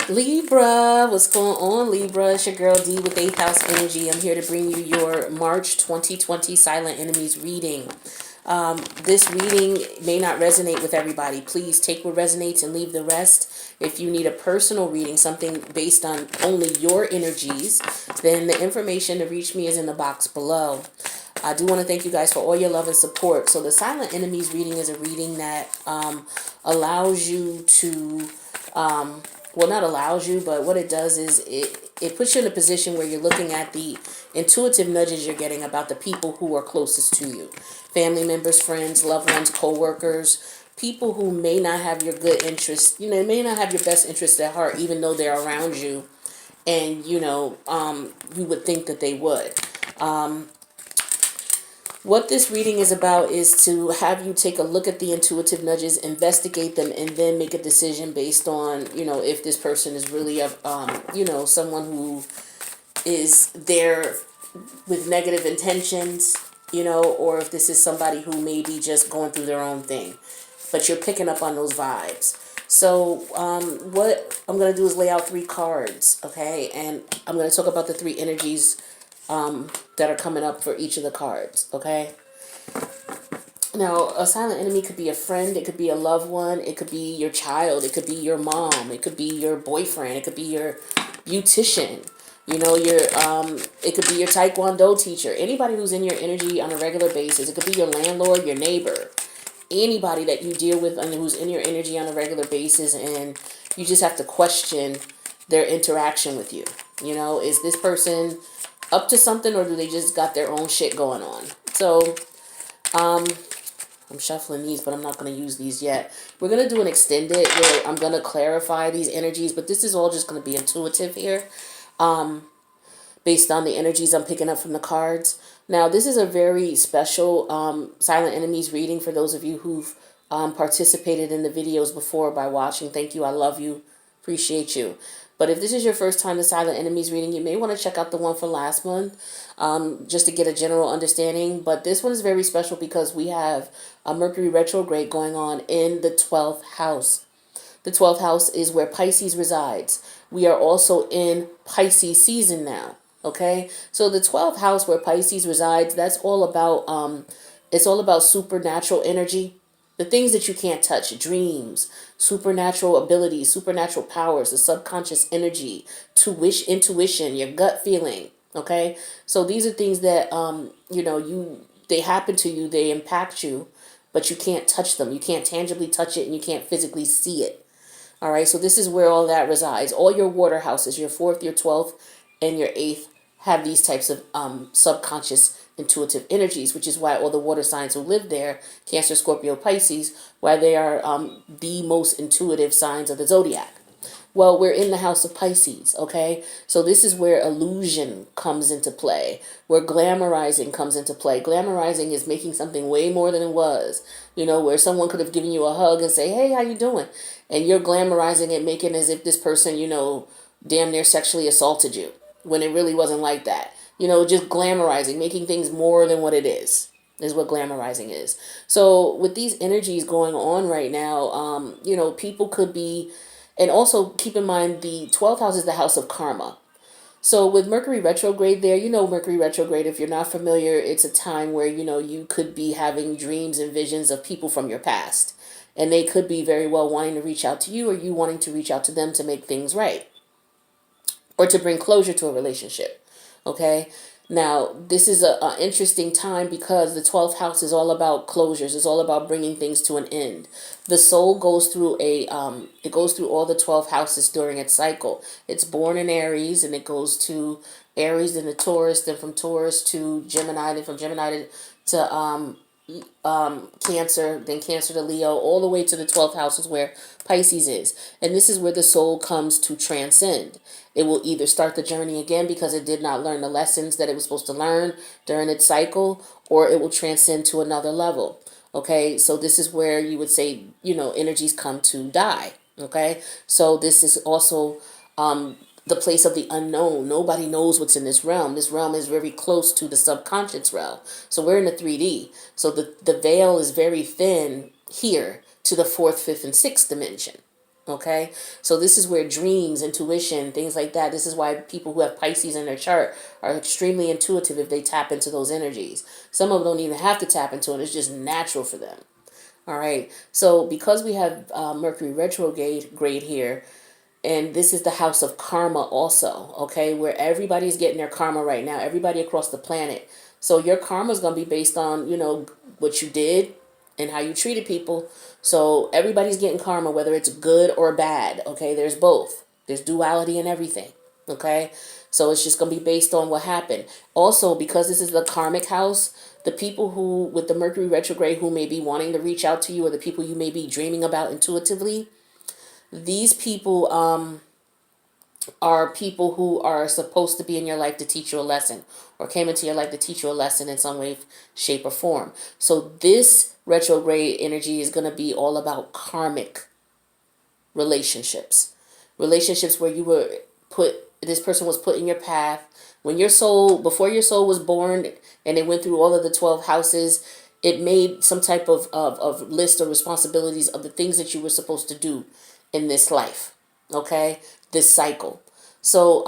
Libra, what's going on, Libra? It's your girl D with 8th house energy. I'm here to bring you your March 2020 Silent Enemies reading. This reading may not resonate with everybody. Please take what resonates and leave the rest. If you need a personal reading, something based on only your energies, then the information to reach me is in the box below. I do want to thank you guys for all your love and support. So the Silent Enemies reading is a reading that allows you to... well, not allows you, but what it does is it puts you in a position where you're looking at the intuitive nudges you're getting about the people who are closest to you. Family members, friends, loved ones, co-workers, people who may not have your good interest, may not have your best interest at heart, even though they're around you. And, you would think that they would. What this reading is about is to have you take a look at the intuitive nudges, investigate them, and then make a decision based on, if this person is really someone who is there with negative intentions, or if this is somebody who may be just going through their own thing. But you're picking up on those vibes. So what I'm going to do is lay out 3 cards, okay? And I'm going to talk about the 3 energies that are coming up for each of the cards, okay? Now, a silent enemy could be a friend, it could be a loved one, it could be your child, it could be your mom, it could be your boyfriend, it could be your beautician, it could be your taekwondo teacher, anybody who's in your energy on a regular basis. It could be your landlord, your neighbor, anybody that you deal with and who's in your energy on a regular basis, and you just have to question their interaction with you. Is this person up to something, or do they just got their own shit going on? So, I'm shuffling these, but I'm not going to use these yet. We're going to do an extended where I'm going to clarify these energies, but this is all just going to be intuitive here, based on the energies I'm picking up from the cards. Now, this is a very special Silent Enemies reading for those of you who've participated in the videos before by watching. Thank you. I love you. Appreciate you. But if this is your first time to Silent Enemies reading, you may want to check out the one for last month, just to get a general understanding. But this one is very special because we have a Mercury retrograde going on in the 12th house. The 12th house is where Pisces resides. We are also in Pisces season now. Okay, so the 12th house where Pisces resides, that's all about it's all about supernatural energy. The things that you can't touch, dreams, supernatural abilities, supernatural powers, the subconscious energy, intuition, your gut feeling. Okay, so these are things that they happen to you, they impact you, but you can't touch them. You can't tangibly touch it, and you can't physically see it. All right, so this is where all that resides. All your water houses, your 4th, your 12th, and your 8th, have these types of subconscious intuitive energies, which is why all the water signs who live there, Cancer, Scorpio, Pisces, why they are the most intuitive signs of the zodiac. Well, we're in the house of Pisces, okay? So this is where illusion comes into play, where glamorizing comes into play. Glamorizing is making something way more than it was, where someone could have given you a hug and say, hey, how you doing? And you're glamorizing it, making as if this person, damn near sexually assaulted you, when it really wasn't like that. Just glamorizing, making things more than what it is what glamorizing is. So with these energies going on right now, people could be, and also keep in mind the 12th house is the house of karma. So with Mercury retrograde there, Mercury retrograde, if you're not familiar, it's a time where, you could be having dreams and visions of people from your past. And they could be very well wanting to reach out to you, or you wanting to reach out to them to make things right, or to bring closure to a relationship. Okay, now this is an interesting time because the 12th house is all about closures. It's all about bringing things to an end. The soul goes through it goes through all the 12 houses during its cycle. It's born in Aries, and it goes to Aries, then to Taurus, then from Taurus to Gemini, then from Gemini to Cancer, then Cancer to Leo, all the way to the 12th house is where Pisces is. And this is where the soul comes to transcend. It will either start the journey again because it did not learn the lessons that it was supposed to learn during its cycle, or it will transcend to another level. Okay, so this is where you would say, energies come to die. Okay, so this is also the place of the unknown. Nobody knows what's in this realm. This realm is very close to the subconscious realm. So we're in the 3D. So the veil is very thin here to the 4th, 5th, and 6th dimension. Okay, so this is where dreams, intuition, things like that. This is why people who have Pisces in their chart are extremely intuitive if they tap into those energies. Some of them don't even have to tap into it, it's just natural for them. All right, so because we have Mercury retrograde here, and this is the house of karma also, okay, where everybody's getting their karma right now, everybody across the planet. So your karma is going to be based on, what you did and how you treated people. So everybody's getting karma, whether it's good or bad, okay? There's both. There's duality in everything, okay? So it's just going to be based on what happened. Also, because this is the karmic house, the people who, with the Mercury retrograde, who may be wanting to reach out to you, or the people you may be dreaming about intuitively, these people are people who are supposed to be in your life to teach you a lesson, or came into your life to teach you a lesson in some way, shape, or form. So this retrograde energy is going to be all about karmic relationships. Relationships where you were put, this person was put in your path. When your soul, before your soul was born and it went through all of the 12 houses, it made some type of list or responsibilities of the things that you were supposed to do in this life. Okay? This cycle. So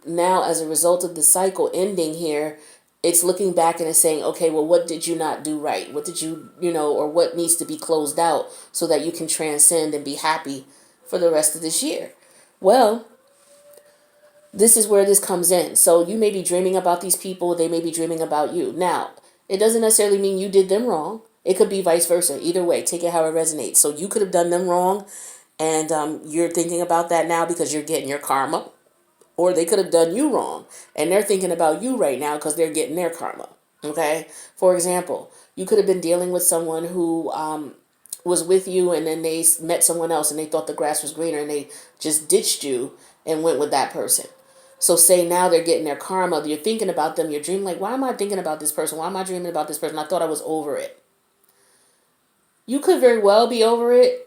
now, as a result of the cycle ending here, it's looking back and it's saying, okay, well, what did you not do right? What did you, or what needs to be closed out so that you can transcend and be happy for the rest of this year? Well, this is where this comes in. So you may be dreaming about these people, they may be dreaming about you. Now, it doesn't necessarily mean you did them wrong. It could be vice versa. Either way, take it how it resonates. So you could have done them wrong, and you're thinking about that now because you're getting your karma. Or they could have done you wrong, and they're thinking about you right now because they're getting their karma. Okay? For example, you could have been dealing with someone who was with you, and then they met someone else and they thought the grass was greener, and they just ditched you and went with that person. So say now they're getting their karma. You're thinking about them. You're dreaming like, why am I thinking about this person? Why am I dreaming about this person? I thought I was over it. You could very well be over it,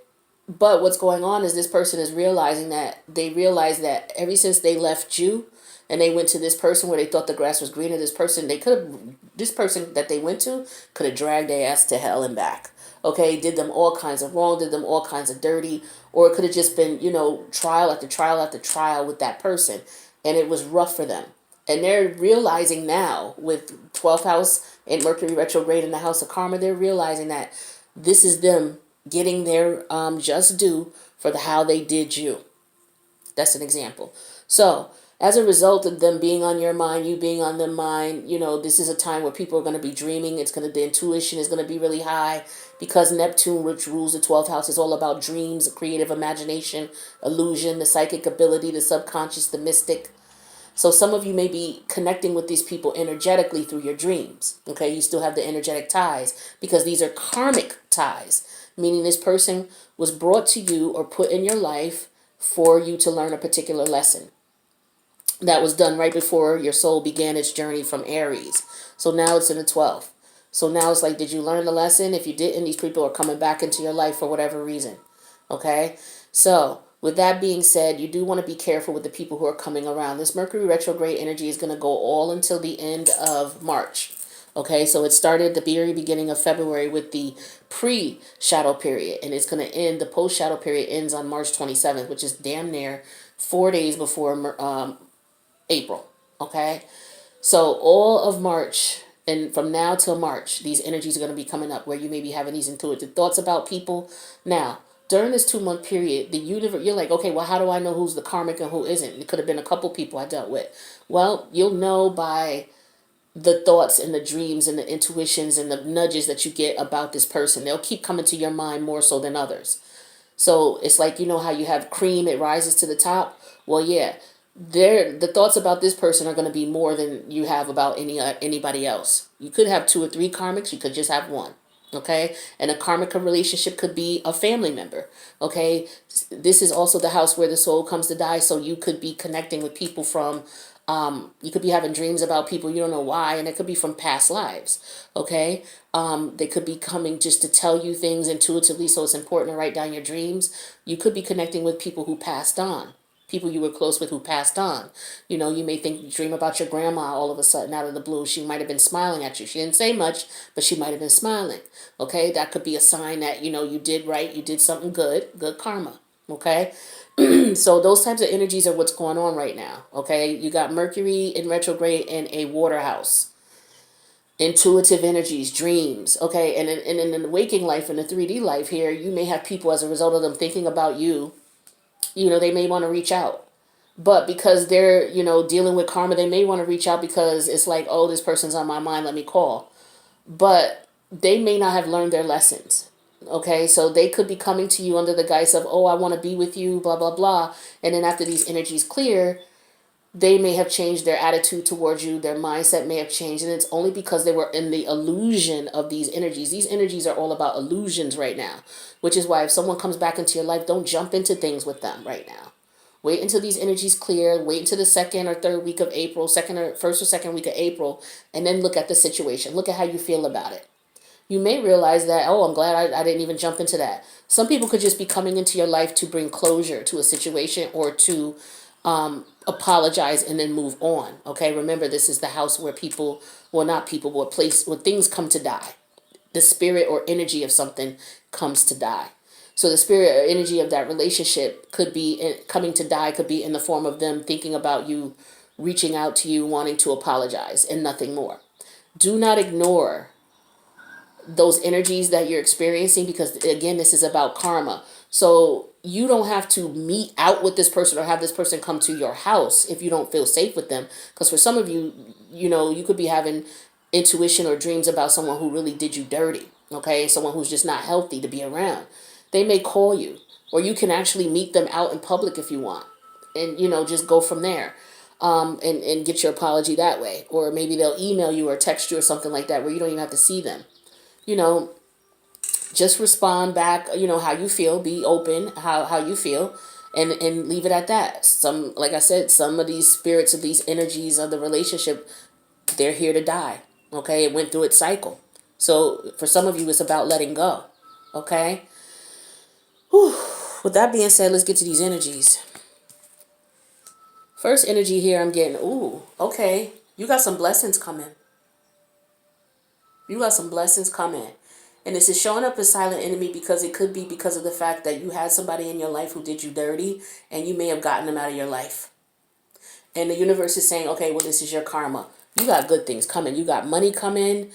but what's going on is this person is realizing that they realize that ever since they left you and they went to this person where they thought the grass was greener, this person that they went to could have dragged their ass to hell and back. Okay, did them all kinds of wrong, did them all kinds of dirty, or it could have just been, trial after trial after trial with that person, and it was rough for them. And they're realizing now with 12th house and Mercury retrograde in the house of karma, they're realizing that this is them getting their just due for how they did you. That's an example. So, as a result of them being on your mind, you being on their mind, this is a time where people are going to be dreaming. The intuition is going to be really high because Neptune, which rules the 12th house, is all about dreams, creative imagination, illusion, the psychic ability, the subconscious, the mystic. So some of you may be connecting with these people energetically through your dreams. Okay, you still have the energetic ties because these are karmic ties, meaning this person was brought to you or put in your life for you to learn a particular lesson that was done right before your soul began its journey from Aries. So now it's in the 12th. So now it's like, did you learn the lesson? If you didn't, these people are coming back into your life for whatever reason. Okay? So, with that being said, you do want to be careful with the people who are coming around. This Mercury retrograde energy is going to go all until the end of March. Okay, so it started the very beginning of February with the pre-shadow period, and it's going to end, the post-shadow period ends on March 27th, which is damn near 4 days before April. Okay, so all of March, and from now till March, these energies are going to be coming up where you may be having these intuitive thoughts about people. Now, during this 2 month period, the universe, you're like, okay, well, how do I know who's the karmic and who isn't? It could have been a couple people I dealt with. Well, you'll know by the thoughts and the dreams and the intuitions and the nudges that you get about this person. They'll keep coming to your mind more so than others. So it's like, how you have cream, it rises to the top. Well, yeah, the thoughts about this person are going to be more than you have about anybody else. You could have 2 or 3 karmics. You could just have one. Okay, and a karmic relationship could be a family member. Okay, this is also the house where the soul comes to die. So you could be connecting with people from. You could be having dreams about people you don't know why, and it could be from past lives. Okay, they could be coming just to tell you things intuitively. So it's important to write down your dreams. You could be connecting with people who passed on, people you were close with who passed on. You may dream about your grandma all of a sudden out of the blue. She might have been smiling at you. She didn't say much, but she might have been smiling. Okay, that could be a sign that, you did right, you did something good karma. Okay. So those types of energies are what's going on right now. Okay. You got Mercury in retrograde in a water house. Intuitive energies, dreams. Okay. And in the waking life, in the 3D life here, you may have people as a result of them thinking about you, they may want to reach out. But because they're, dealing with karma, they may want to reach out because it's like, oh, this person's on my mind, let me call. But they may not have learned their lessons. Okay, so they could be coming to you under the guise of, oh, I want to be with you, blah, blah, blah. And then after these energies clear, they may have changed their attitude towards you. Their mindset may have changed. And it's only because they were in the illusion of these energies. These energies are all about illusions right now, which is why if someone comes back into your life, don't jump into things with them right now. Wait until these energies clear. Wait until the second or third week of April, first or second week of April, and then look at the situation. Look at how you feel about it. You may realize that, oh, I'm glad I didn't even jump into that. Some people could just be coming into your life to bring closure to a situation or to apologize and then move on. Okay, remember, this is the house where people, well, not people, but a place where things come to die. The spirit or energy of something comes to die. So the spirit or energy of that relationship could be coming to die, could be in the form of them thinking about you, reaching out to you, wanting to apologize, and nothing more. Do not ignore those energies that you're experiencing because, again, this is about karma. So you don't have to meet out with this person or have this person come to your house if you don't feel safe with them. Because for some of you, you could be having intuition or dreams about someone who really did you dirty. Okay, someone who's just not healthy to be around. They may call you, or you can actually meet them out in public if you want, and just go from there. And get your apology that way. Or maybe they'll email you or text you or something like that where you don't even have to see them. you know just respond back, how you feel, be open, how you feel, and leave it at that. Some, like I said, some of these spirits of these energies of the relationship, they're here to die. Okay, it went through its cycle. So for some of you, it's about letting go. Okay. Whew. With that being said, let's get to these energies. First energy here I'm getting, ooh, okay, you got some blessings coming. You got some blessings coming. And this is showing up as silent enemy because it could be because of the fact that you had somebody in your life who did you dirty and you may have gotten them out of your life. And the universe is saying, okay, well, this is your karma. You got good things coming. You got money coming.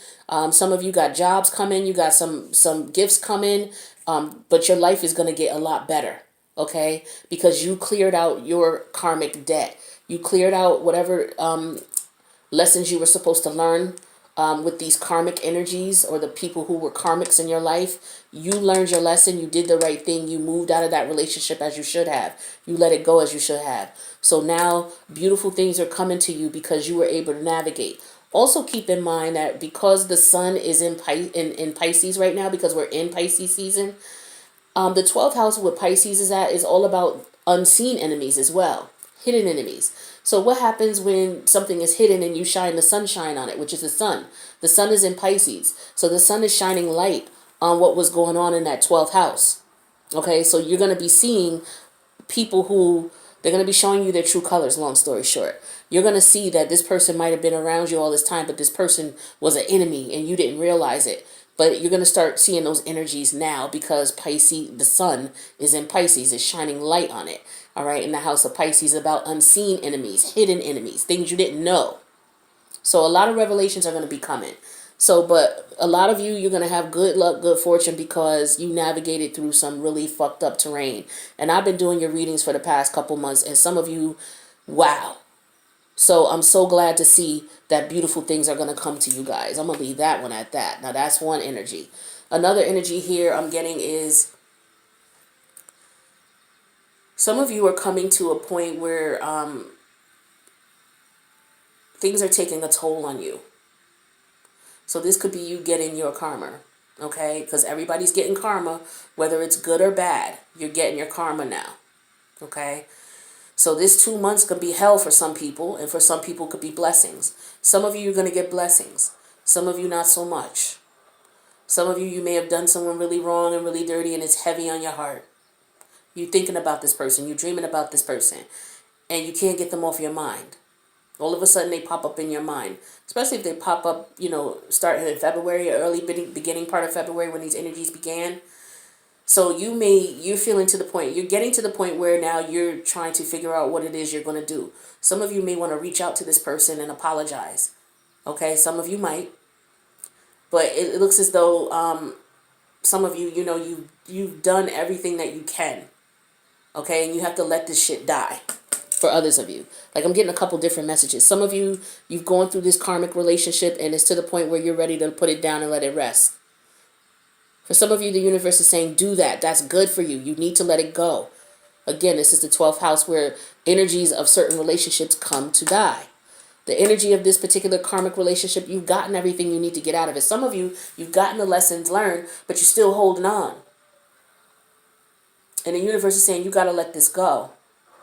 Some of you got jobs coming. You got some gifts coming. But your life is going to get a lot better. Okay? Because you cleared out your karmic debt. You cleared out whatever lessons you were supposed to learn with these karmic energies, or the people who were karmics in your life. You learned your lesson. You did the right thing. You moved out of that relationship as you should have. You let it go as you should have. So now beautiful things are coming to you because you were able to navigate. Also keep in mind that because the sun is in Pisces right now, because we're in Pisces season, the 12th house where Pisces is at is all about unseen enemies as well, hidden enemies. So what happens when something is hidden and you shine the sunshine on it, which is the sun? The sun is in Pisces. So the sun is shining light on what was going on in that 12th house. Okay, so you're going to be seeing people who, they're going to be showing you their true colors, long story short. You're going to see that this person might have been around you all this time, but this person was an enemy and you didn't realize it. But you're going to start seeing those energies now because Pisces, the sun is in Pisces, is shining light on it. All right, in the house of Pisces, about unseen enemies, hidden enemies, things you didn't know. So a lot of revelations are going to be coming. So, but a lot of you, you're going to have good luck, good fortune because you navigated through some really fucked up terrain. And I've been doing your readings for the past couple months, and some of you, wow. So I'm so glad to see that beautiful things are going to come to you guys. I'm going to leave that one at that. Now that's one energy. Another energy here I'm getting is some of you are coming to a point where things are taking a toll on you. So this could be you getting your karma, okay? Because everybody's getting karma, whether it's good or bad. You're getting your karma now, okay? So this 2 months could be hell for some people, and for some people could be blessings. Some of you are going to get blessings. Some of you not so much. Some of you, you may have done someone really wrong and really dirty, and it's heavy on your heart. You're thinking about this person. You're dreaming about this person, and you can't get them off your mind. All of a sudden, they pop up in your mind, especially if they pop up, starting in February, or early beginning part of February when these energies began. So you're feeling to the point, you're getting to the point where now you're trying to figure out what it is you're going to do. Some of you may want to reach out to this person and apologize. Okay, some of you might. But it looks as though some of you, you've done everything that you can. Okay, and you have to let this shit die. For others of you, like I'm getting a couple different messages. Some of you, you've gone through this karmic relationship and it's to the point where you're ready to put it down and let it rest. For some of you, the universe is saying, do that. That's good for you. You need to let it go. Again, this is the 12th house where energies of certain relationships come to die. The energy of this particular karmic relationship, you've gotten everything you need to get out of it. Some of you, you've gotten the lessons learned, but you're still holding on. And the universe is saying, you got to let this go.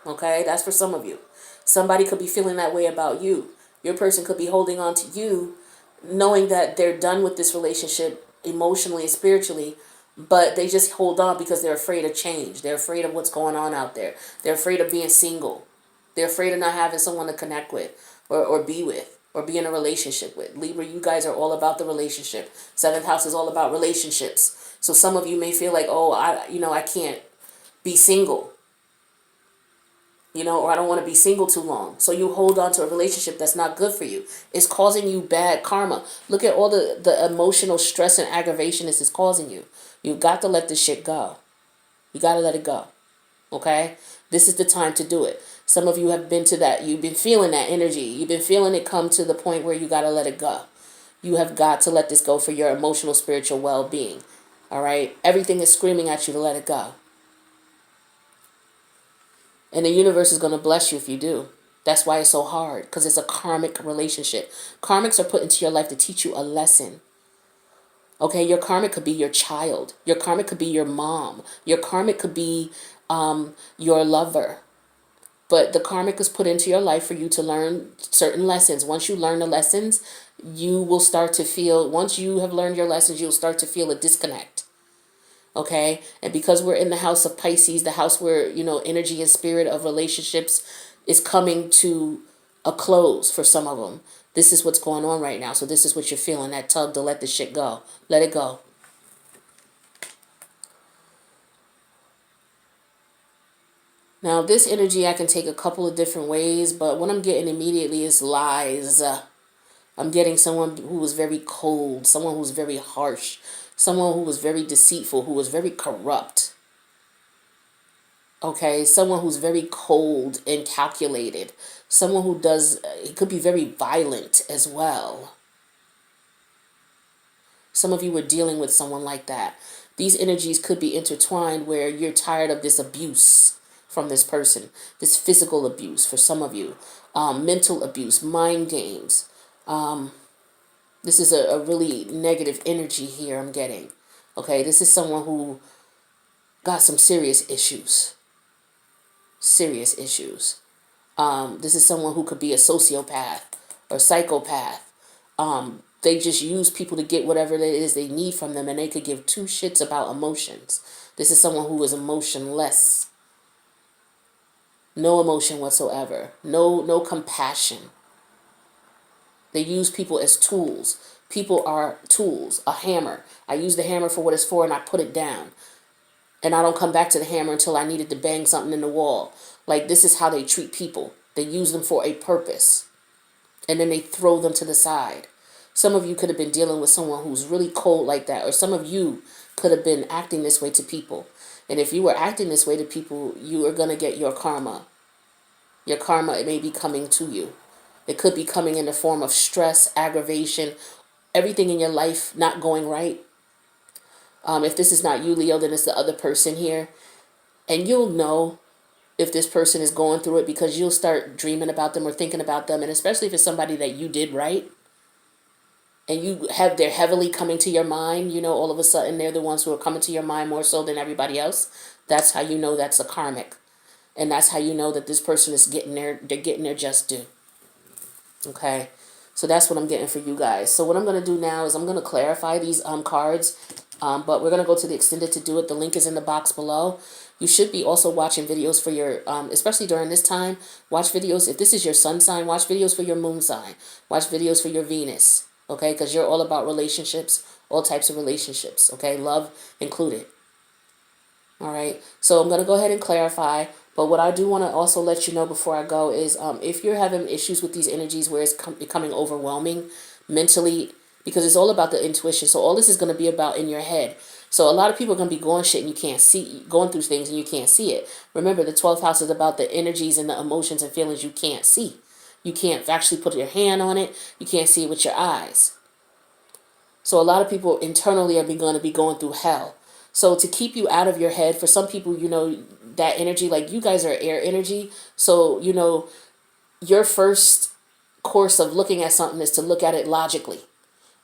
Okay, that's for some of you. Somebody could be feeling that way about you. Your person could be holding on to you, knowing that they're done with this relationship emotionally and spiritually, but they just hold on because they're afraid of change. They're afraid of what's going on out there. They're afraid of being single. They're afraid of not having someone to connect with or be with or be in a relationship with. Libra, you guys are all about the relationship. 7th house is all about relationships. So some of you may feel like, oh, I can't be single. Or I don't want to be single too long. So you hold on to a relationship that's not good for you. It's causing you bad karma. Look at all the emotional stress and aggravation this is causing you. You've got to let this shit go. You got to let it go. Okay? This is the time to do it. Some of you have been to that. You've been feeling that energy. You've been feeling it come to the point where you got to let it go. You have got to let this go for your emotional, spiritual well-being. All right? Everything is screaming at you to let it go. And the universe is going to bless you if you do. That's why it's so hard, because it's a karmic relationship. Karmics are put into your life to teach you a lesson. Okay, your karmic could be your child. Your karmic could be your mom. Your karmic could be your lover. But the karmic is put into your life for you to learn certain lessons. Once you learn the lessons, you will start to feel, once you have learned your lessons, you'll start to feel a disconnect. Okay, and because we're in the house of Pisces, the house where energy and spirit of relationships is coming to a close for some of them. This is what's going on right now. So this is what you're feeling, that tug to let this shit go. Let it go. Now this energy I can take a couple of different ways, but what I'm getting immediately is lies. I'm getting someone who was very cold, someone who's very harsh, someone who was very deceitful, who was very corrupt. Okay, someone who's very cold and calculated. Someone who it could be very violent as well. Some of you were dealing with someone like that. These energies could be intertwined where you're tired of this abuse from this person. This physical abuse for some of you. Mental abuse, mind games. This is a really negative energy here I'm getting. Okay, this is someone who got some serious issues. Serious issues. This is someone who could be a sociopath or psychopath. They just use people to get whatever it is they need from them, and they could give two shits about emotions. This is someone who is emotionless. No emotion whatsoever. No compassion. They use people as tools. People are tools. A hammer. I use the hammer for what it's for and I put it down. And I don't come back to the hammer until I needed to bang something in the wall. Like, this is how they treat people. They use them for a purpose. And then they throw them to the side. Some of you could have been dealing with someone who's really cold like that. Or some of you could have been acting this way to people. And if you were acting this way to people, you are going to get your karma. Your karma, it may be coming to you. It could be coming in the form of stress, aggravation, everything in your life not going right. If this is not you, Leo, then it's the other person here. And you'll know if this person is going through it because you'll start dreaming about them or thinking about them. And especially if it's somebody that you did right and they're heavily coming to your mind, all of a sudden they're the ones who are coming to your mind more so than everybody else. That's how you know that's a karmic. And that's how you know that this person is they're getting their just due. Okay, so that's what I'm getting for you guys. So what I'm going to do now is I'm going to clarify these cards, but we're going to go to the extended to do it. The link is in the box below. You should be also watching videos for your, especially during this time, watch videos. If this is your sun sign, watch videos for your moon sign. Watch videos for your Venus, okay, because you're all about relationships, all types of relationships, okay, love included. All right. So I'm going to go ahead and clarify. But what I do want to also let you know before I go is if you're having issues with these energies where it's becoming overwhelming mentally, because it's all about the intuition. So all this is going to be about in your head. So a lot of people are going to be going shit and you can't see, going through things and you can't see it. Remember, the 12th house is about the energies and the emotions and feelings you can't see. You can't actually put your hand on it. You can't see it with your eyes. So a lot of people internally are going to be going through hell. So to keep you out of your head, for some people, that energy, like you guys are air energy. So, your first course of looking at something is to look at it logically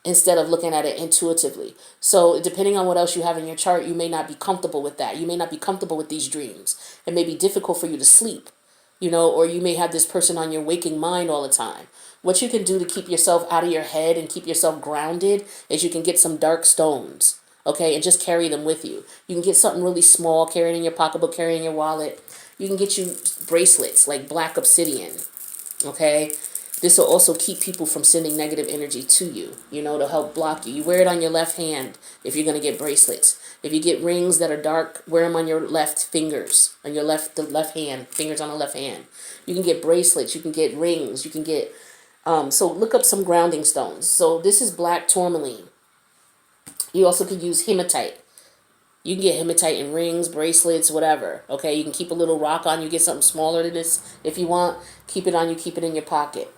instead of looking at it intuitively. So depending on what else you have in your chart, you may not be comfortable with that. You may not be comfortable with these dreams. It may be difficult for you to sleep, or you may have this person on your waking mind all the time. What you can do to keep yourself out of your head and keep yourself grounded is you can get some dark stones, okay, and just carry them with you. You can get something really small, carry it in your pocketbook, carry it in your wallet. You can get you bracelets like black obsidian, okay? This will also keep people from sending negative energy to you, to help block you. You wear it on your left hand if you're going to get bracelets. If you get rings that are dark, wear them on your left fingers, on the left hand, fingers on the left hand. You can get bracelets, you can get rings, you can get, so look up some grounding stones. So this is black tourmaline. You also could use hematite. You can get hematite in rings, bracelets, whatever. Okay, you can keep a little rock on you, get something smaller than this if you want. Keep it on you, keep it in your pocket.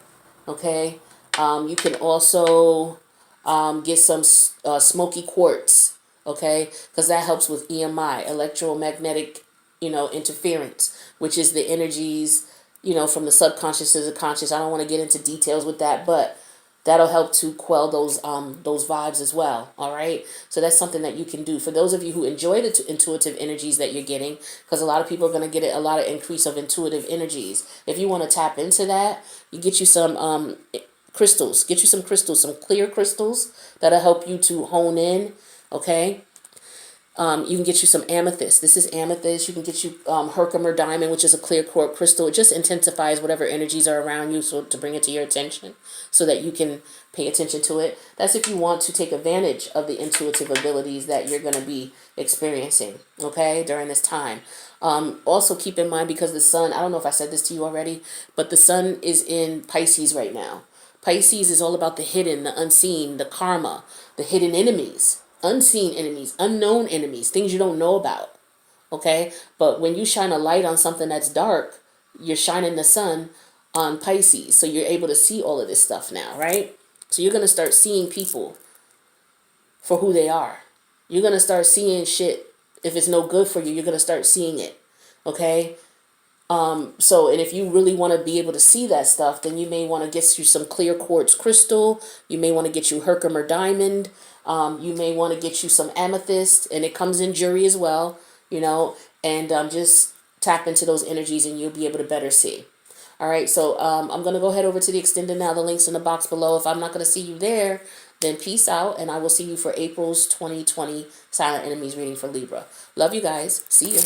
Okay, you can also get some smoky quartz, okay, because that helps with EMI, electromagnetic, interference, which is the energies, from the subconscious to the conscious. I don't want to get into details with that, but that'll help to quell those vibes as well. All right, so that's something that you can do for those of you who enjoy the intuitive energies that you're getting, because a lot of people are going to get a lot of increase of intuitive energies. If you want to tap into that, you get you some crystals. Get you some crystals, some clear crystals that'll help you to hone in. Okay. You can get you some amethyst. This is amethyst. You can get you Herkimer diamond, which is a clear quartz crystal. It just intensifies whatever energies are around you, so to bring it to your attention so that you can pay attention to it. That's if you want to take advantage of the intuitive abilities that you're going to be experiencing, okay, during this time. Also keep in mind, because the sun, I don't know if I said this to you already, but the sun is in Pisces right now. Pisces is all about the hidden, the unseen, the karma, the hidden enemies. Unseen enemies, unknown enemies, things you don't know about, okay? But when you shine a light on something that's dark, you're shining the sun on Pisces, so you're able to see all of this stuff now, right? So you're going to start seeing people for who they are. You're going to start seeing shit. If it's no good for you, you're going to start seeing it, okay? And if you really want to be able to see that stuff, then you may want to get you some clear quartz crystal. You may want to get you Herkimer diamond. You may want to get you some amethyst, and it comes in jewelry as well, and just tap into those energies and you'll be able to better see. All right, so I'm going to go head over to the extended now. The link's in the box below. If I'm not going to see you there, then peace out, and I will see you for April's 2020 Silent Enemies reading for Libra. Love you guys. See you.